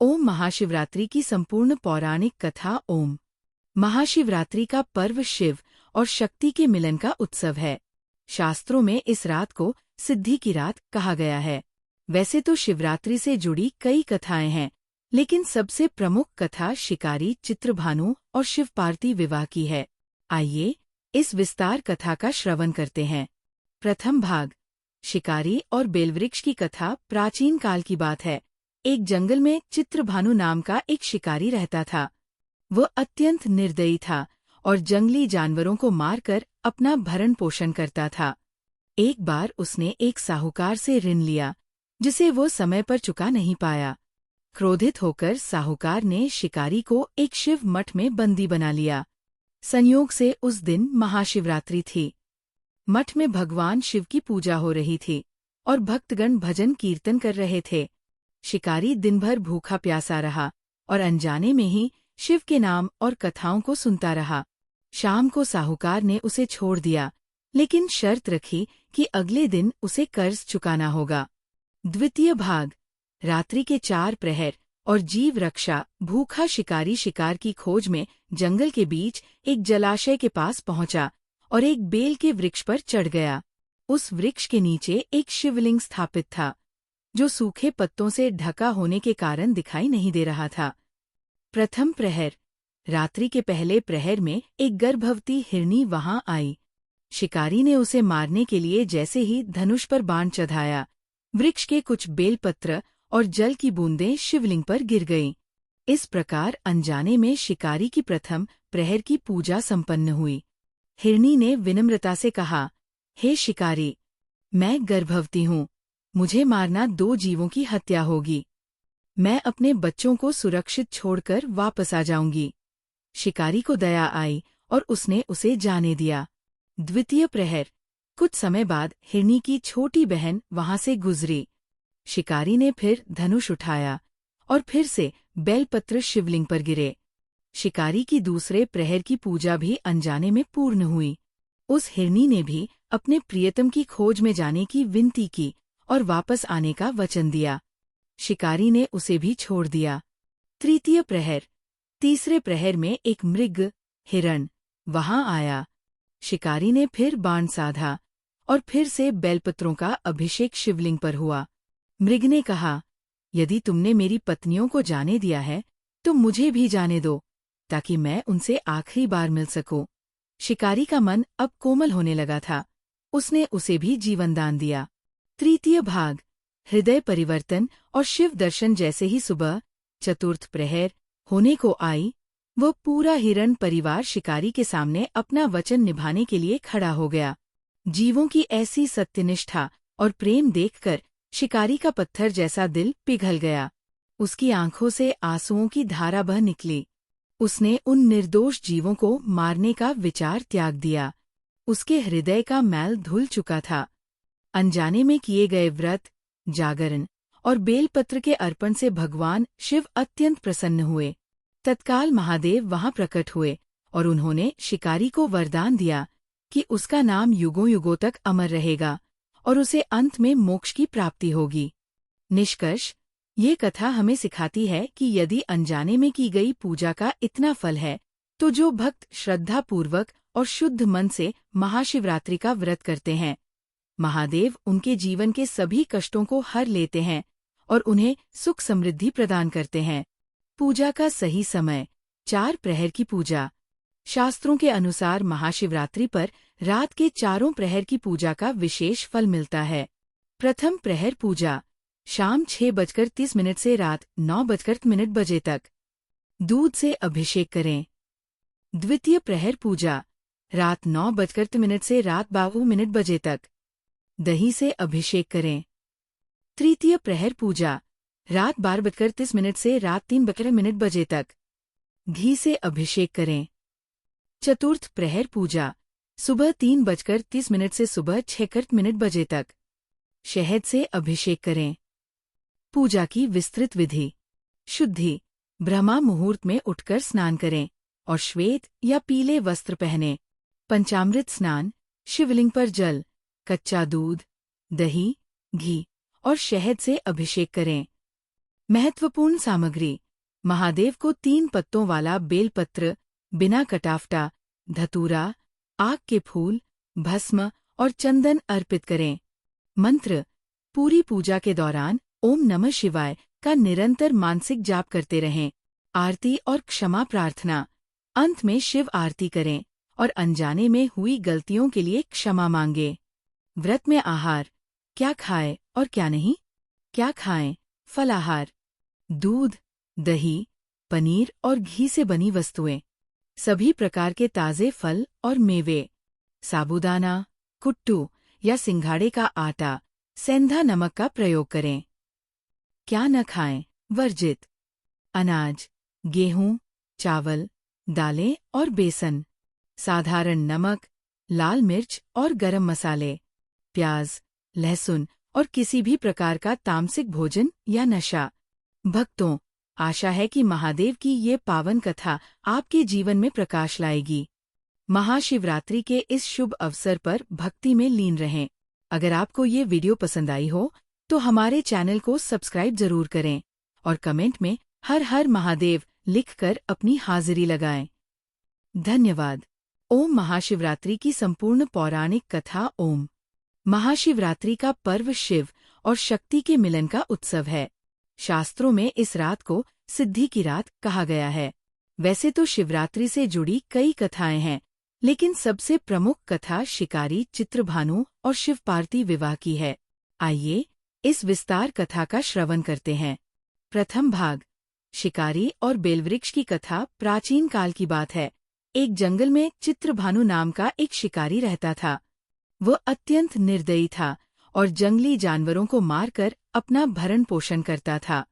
ओम महाशिवरात्रि की संपूर्ण पौराणिक कथा। ओम महाशिवरात्रि का पर्व शिव और शक्ति के मिलन का उत्सव है। शास्त्रों में इस रात को सिद्धि की रात कहा गया है। वैसे तो शिवरात्रि से जुड़ी कई कथाएं हैं, लेकिन सबसे प्रमुख कथा शिकारी चित्रभानु और शिव पार्वती विवाह की है। आइए इस विस्तार कथा का श्रवण करते हैं। प्रथम भाग, शिकारी और बेलवृक्ष की कथा। प्राचीन काल की बात है। एक जंगल में चित्रभानु नाम का एक शिकारी रहता था। वह अत्यंत निर्दयी था और जंगली जानवरों को मारकर अपना भरण पोषण करता था। एक बार उसने एक साहूकार से ऋण लिया, जिसे वो समय पर चुका नहीं पाया। क्रोधित होकर साहूकार ने शिकारी को एक शिव मठ में बंदी बना लिया। संयोग से उस दिन महाशिवरात्रि थी। मठ में भगवान शिव की पूजा हो रही थी और भक्तगण भजन कीर्तन कर रहे थे। शिकारी दिन भर भूखा प्यासा रहा और अनजाने में ही शिव के नाम और कथाओं को सुनता रहा। शाम को साहूकार ने उसे छोड़ दिया, लेकिन शर्त रखी कि अगले दिन उसे कर्ज चुकाना होगा। द्वितीय भाग, रात्रि के 4 प्रहर और जीव रक्षा। भूखा शिकारी शिकार की खोज में जंगल के बीच एक जलाशय के पास पहुंचा और एक बेल के वृक्ष पर चढ़ गया। उस वृक्ष के नीचे एक शिवलिंग स्थापित था, जो सूखे पत्तों से ढका होने के कारण दिखाई नहीं दे रहा था। प्रथम प्रहर, रात्रि के पहले प्रहर में एक गर्भवती हिरनी वहां आई। शिकारी ने उसे मारने के लिए जैसे ही धनुष पर बाण चढ़ाया, वृक्ष के कुछ बेलपत्र और जल की बूंदें शिवलिंग पर गिर गईं। इस प्रकार अनजाने में शिकारी की प्रथम प्रहर की पूजा संपन्न हुई। हिरनी ने विनम्रता से कहा, हे शिकारी, मैं गर्भवती हूँ। मुझे मारना 2 जीवों की हत्या होगी। मैं अपने बच्चों को सुरक्षित छोड़कर वापस आ जाऊंगी। शिकारी को दया आई और उसने उसे जाने दिया। द्वितीय प्रहर, कुछ समय बाद हिरनी की छोटी बहन वहां से गुजरी। शिकारी ने फिर धनुष उठाया और फिर से बेलपत्र शिवलिंग पर गिरे। शिकारी की दूसरे प्रहर की पूजा भी अनजाने में पूर्ण हुई। उस हिरनी ने भी अपने प्रियतम की खोज में जाने की विनती की और वापस आने का वचन दिया। शिकारी ने उसे भी छोड़ दिया। तृतीय प्रहर, तीसरे प्रहर में एक मृग हिरण वहां आया। शिकारी ने फिर बाण साधा और फिर से बेलपत्रों का अभिषेक शिवलिंग पर हुआ। मृग ने कहा, यदि तुमने मेरी पत्नियों को जाने दिया है तो मुझे भी जाने दो, ताकि मैं उनसे आखिरी बार मिल सकूं। शिकारी का मन अब कोमल होने लगा था। उसने उसे भी जीवनदान दिया। तृतीय भाग, हृदय परिवर्तन और शिव दर्शन। जैसे ही सुबह चतुर्थ प्रहर होने को आई, वह पूरा हिरण परिवार शिकारी के सामने अपना वचन निभाने के लिए खड़ा हो गया। जीवों की ऐसी सत्यनिष्ठा और प्रेम देखकर शिकारी का पत्थर जैसा दिल पिघल गया। उसकी आंखों से आंसुओं की धारा बह निकली। उसने उन निर्दोष जीवों को मारने का विचार त्याग दिया। उसके हृदय का मैल धुल चुका था। अनजाने में किए गए व्रत, जागरण और बेलपत्र के अर्पण से भगवान शिव अत्यंत प्रसन्न हुए। तत्काल महादेव वहां प्रकट हुए और उन्होंने शिकारी को वरदान दिया कि उसका नाम युगों युगों तक अमर रहेगा और उसे अंत में मोक्ष की प्राप्ति होगी। निष्कर्ष, ये कथा हमें सिखाती है कि यदि अनजाने में की गई पूजा का इतना फल है, तो जो भक्त श्रद्धापूर्वक और शुद्ध मन से महाशिवरात्रि का व्रत करते हैं, महादेव उनके जीवन के सभी कष्टों को हर लेते हैं और उन्हें सुख समृद्धि प्रदान करते हैं। पूजा का सही समय, 4 प्रहर की पूजा। शास्त्रों के अनुसार महाशिवरात्रि पर रात के 4 प्रहर की पूजा का विशेष फल मिलता है। प्रथम प्रहर पूजा, शाम 6:30 से रात 9:00 तक। दूध से अभिषेक करें। द्वितीय प्रहर पूजा, रात 9:00 से रात 12:00 तक। दही से अभिषेक करें। तृतीय प्रहर पूजा, रात 12:30 से रात 3:00 तक। घी से अभिषेक करें। चतुर्थ प्रहर पूजा, सुबह 3:30 से सुबह 6:00 तक। शहद से अभिषेक करें। पूजा की विस्तृत विधि। शुद्धि, ब्रह्मा मुहूर्त में उठकर स्नान करें और श्वेत या पीले वस्त्र पहनें। पंचामृत स्नान, शिवलिंग पर जल, कच्चा दूध, दही, घी और शहद से अभिषेक करें। महत्वपूर्ण सामग्री। महादेव को 3 पत्तों वाला बेलपत्र, बिना कटाफ्टा, धतूरा, आक के फूल, भस्म और चंदन अर्पित करें। मंत्र। पूरी पूजा के दौरान ओम नमः शिवाय का निरंतर मानसिक जाप करते रहें। आरती और क्षमा प्रार्थना। अंत में शिव आरती करें और अनजाने में हुई गलतियों के लिए क्षमा मांगे। व्रत में आहार। क्या खाएं और क्या नहीं? क्या खाएं? फलाहार, दूध, दही, पनीर और घी से बनी वस्तुएं, सभी प्रकार के ताजे फल और मेवे, साबूदाना, कुट्टू या सिंघाड़े का आटा, सेंधा नमक का प्रयोग करें। क्या न खाएं? वर्जित। अनाज, गेहूं, चावल, दालें और बेसन, साधारण नमक, लाल मिर्च और गरम मसाले, प्याज, लहसुन और किसी भी प्रकार का तामसिक भोजन या नशा। भक्तों, आशा है कि महादेव की ये पावन कथा आपके जीवन में प्रकाश लाएगी। महाशिवरात्रि के इस शुभ अवसर पर भक्ति में लीन रहें। अगर आपको ये वीडियो पसंद आई हो तो हमारे चैनल को सब्सक्राइब जरूर करें और कमेंट में हर हर महादेव लिखकर अपनी हाजिरी लगाएं। धन्यवाद। ओम महाशिवरात्रि की संपूर्ण पौराणिक कथा। ओम महाशिवरात्रि का पर्व शिव और शक्ति के मिलन का उत्सव है। शास्त्रों में इस रात को सिद्धि की रात कहा गया है। वैसे तो शिवरात्रि से जुड़ी कई कथाएं हैं, लेकिन सबसे प्रमुख कथा शिकारी चित्रभानु और शिव पार्वती विवाह की है। आइए इस विस्तार कथा का श्रवण करते हैं। प्रथम भाग। शिकारी और बेलवृक्ष की कथा प्राचीन काल की बात है। एक जंगल में चित्रभानु नाम का एक शिकारी रहता था। वह अत्यंत निर्दयी था और जंगली जानवरों को मारकर अपना भरण पोषण करता था।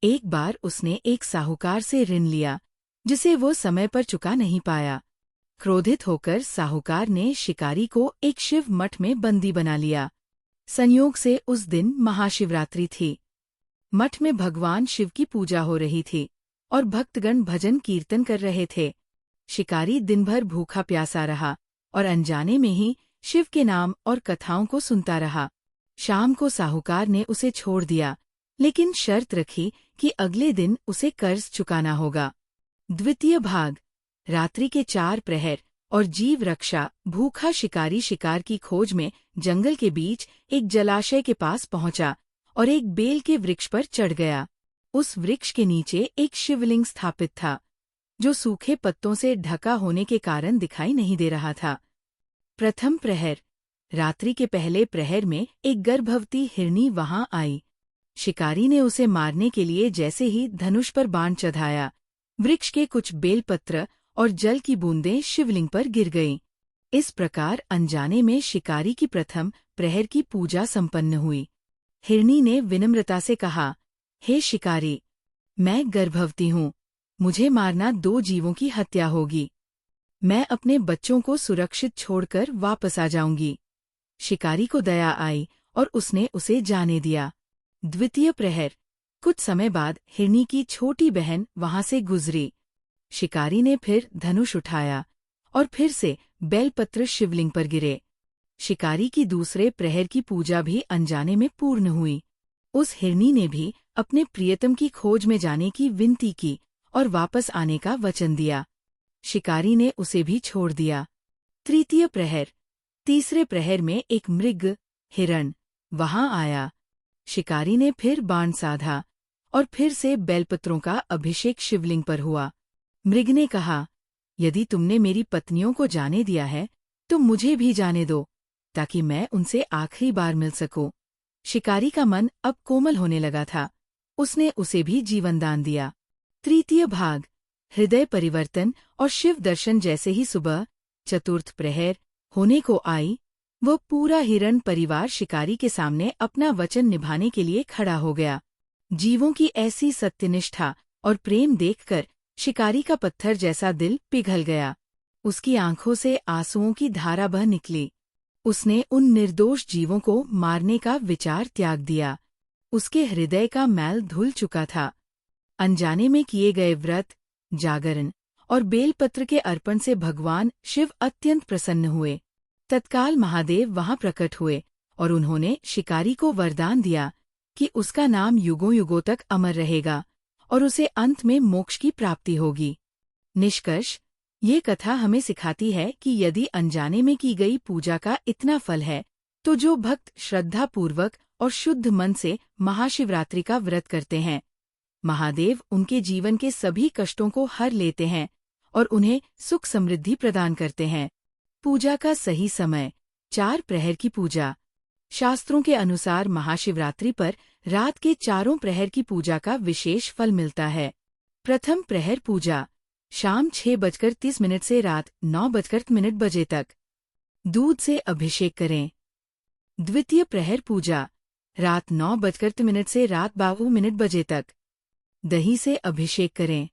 एक बार उसने एक साहूकार से ऋण लिया, जिसे वो समय पर चुका नहीं पाया। क्रोधित होकर साहूकार ने शिकारी को एक शिव मठ में बंदी बना लिया। संयोग से उस दिन महाशिवरात्रि थी। मठ में भगवान शिव की पूजा हो रही थी और भक्तगण भजन कीर्तन कर रहे थे। शिकारी दिन भर भूखा प्यासा रहा और अनजाने में ही शिव के नाम और कथाओं को सुनता रहा। शाम को साहूकार ने उसे छोड़ दिया, लेकिन शर्त रखी कि अगले दिन उसे कर्ज चुकाना होगा। द्वितीय भाग। रात्रि के 4 प्रहर और जीव रक्षा। भूखा शिकारी शिकार की खोज में जंगल के बीच एक जलाशय के पास पहुंचा और एक बेल के वृक्ष पर चढ़ गया। उस वृक्ष के नीचे एक शिवलिंग स्थापित था, जो सूखे पत्तों से ढका होने के कारण दिखाई नहीं दे रहा था। प्रथम प्रहर। रात्रि के पहले प्रहर में एक गर्भवती हिरनी वहां आई। शिकारी ने उसे मारने के लिए जैसे ही धनुष पर बाण चढ़ाया, वृक्ष के कुछ बेलपत्र और जल की बूंदें शिवलिंग पर गिर गईं। इस प्रकार अनजाने में शिकारी की प्रथम प्रहर की पूजा संपन्न हुई। हिरनी ने विनम्रता से कहा, हे शिकारी, मैं गर्भवती हूँ। मुझे मारना 2 जीवों की हत्या होगी। मैं अपने बच्चों को सुरक्षित छोड़कर वापस आ जाऊंगी। शिकारी को दया आई और उसने उसे जाने दिया। द्वितीय प्रहर। कुछ समय बाद हिरनी की छोटी बहन वहां से गुजरी। शिकारी ने फिर धनुष उठाया और फिर से बेलपत्र शिवलिंग पर गिरे। शिकारी की दूसरे प्रहर की पूजा भी अनजाने में पूर्ण हुई। उस हिरनी ने भी अपने प्रियतम की खोज में जाने की विनती की और वापस आने का वचन दिया। शिकारी ने उसे भी छोड़ दिया। तृतीय प्रहर। तीसरे प्रहर में एक मृग, हिरण, वहां आया। शिकारी ने फिर बाण साधा और फिर से बेलपत्रों का अभिषेक शिवलिंग पर हुआ। मृग ने कहा, यदि तुमने मेरी पत्नियों को जाने दिया है तो मुझे भी जाने दो, ताकि मैं उनसे आखिरी बार मिल सकूं। शिकारी का मन अब कोमल होने लगा था। उसने उसे भी जीवनदान दिया। तृतीय भाग। हृदय परिवर्तन और शिव दर्शन। जैसे ही सुबह चतुर्थ प्रहर होने को आई, वो पूरा हिरण परिवार शिकारी के सामने अपना वचन निभाने के लिए खड़ा हो गया। जीवों की ऐसी सत्यनिष्ठा और प्रेम देखकर शिकारी का पत्थर जैसा दिल पिघल गया। उसकी आंखों से आंसुओं की धारा बह निकली। उसने उन निर्दोष जीवों को मारने का विचार त्याग दिया। उसके हृदय का मैल धुल चुका था। अनजाने में किए गए व्रत, जागरण और बेलपत्र के अर्पण से भगवान शिव अत्यंत प्रसन्न हुए। तत्काल महादेव वहां प्रकट हुए और उन्होंने शिकारी को वरदान दिया कि उसका नाम युगों युगों तक अमर रहेगा और उसे अंत में मोक्ष की प्राप्ति होगी। निष्कर्ष, ये कथा हमें सिखाती है कि यदि अनजाने में की गई पूजा का इतना फल है, तो जो भक्त श्रद्धा पूर्वक और शुद्ध मन से महाशिवरात्रि का व्रत करते हैं, महादेव उनके जीवन के सभी कष्टों को हर लेते हैं और उन्हें सुख समृद्धि प्रदान करते हैं। पूजा का सही समय: 4 प्रहर की पूजा। शास्त्रों के अनुसार महाशिवरात्रि पर रात के 4 प्रहर की पूजा का विशेष फल मिलता है। प्रथम प्रहर पूजा शाम 6:30 से रात 9:00 बजे तक। दूध से अभिषेक करें। द्वितीय प्रहर पूजा रात 9:00 से रात 12 बजे तक। दही से अभिषेक करें।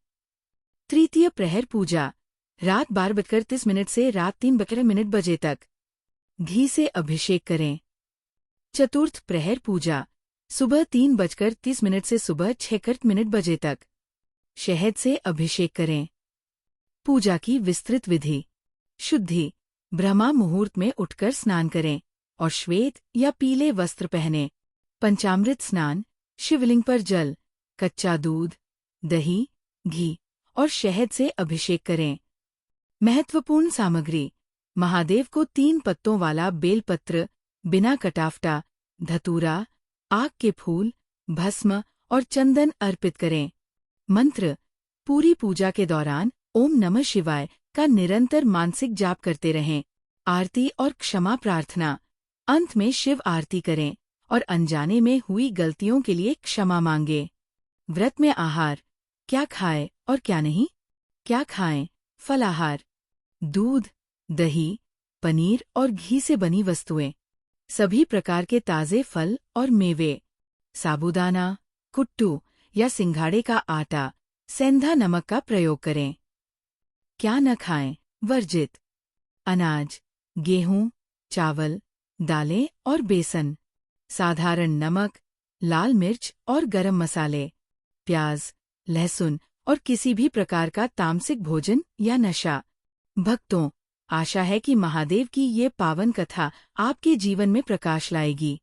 तृतीय प्रहर पूजा रात 12:30 से रात 3:00 बजे तक। घी से अभिषेक करें। चतुर्थ प्रहर पूजा सुबह 3:30 से सुबह 6:00 बजे तक। शहद से अभिषेक करें। पूजा की विस्तृत विधि: शुद्धि: ब्रह्मा मुहूर्त में उठकर स्नान करें और श्वेत या पीले वस्त्र पहनें। पंचामृत स्नान: शिवलिंग पर जल, कच्चा दूध, दही, घी और शहद से अभिषेक करें। महत्वपूर्ण सामग्री: महादेव को 3 पत्तों वाला बेलपत्र, बिना कटाफ्टा, धतूरा, आक के फूल, भस्म और चंदन अर्पित करें। मंत्र: पूरी पूजा के दौरान ओम नमः शिवाय का निरंतर मानसिक जाप करते रहें। आरती और क्षमा प्रार्थना: अंत में शिव आरती करें और अनजाने में हुई गलतियों के लिए क्षमा मांगे। व्रत में आहार: क्या खाएं और क्या नहीं? क्या खाएं? फलाहार: दूध, दही, पनीर और घी से बनी वस्तुएं, सभी प्रकार के ताजे फल और मेवे, साबूदाना, कुट्टू या सिंघाड़े का आटा, सेंधा नमक का प्रयोग करें। क्या न खाएं? वर्जित: अनाज, गेहूं, चावल, दालें और बेसन, साधारण नमक, लाल मिर्च और गरम मसाले, प्याज, लहसुन और किसी भी प्रकार का तामसिक भोजन या नशा। भक्तों, आशा है कि महादेव की ये पावन कथा आपके जीवन में प्रकाश लाएगी।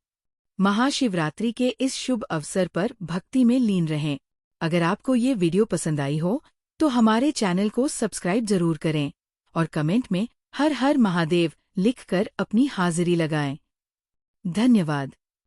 महाशिवरात्रि के इस शुभ अवसर पर भक्ति में लीन रहें। अगर आपको ये वीडियो पसंद आई हो तो हमारे चैनल को सब्सक्राइब जरूर करें और कमेंट में हर हर महादेव लिखकर अपनी हाजिरी लगाएं। धन्यवाद।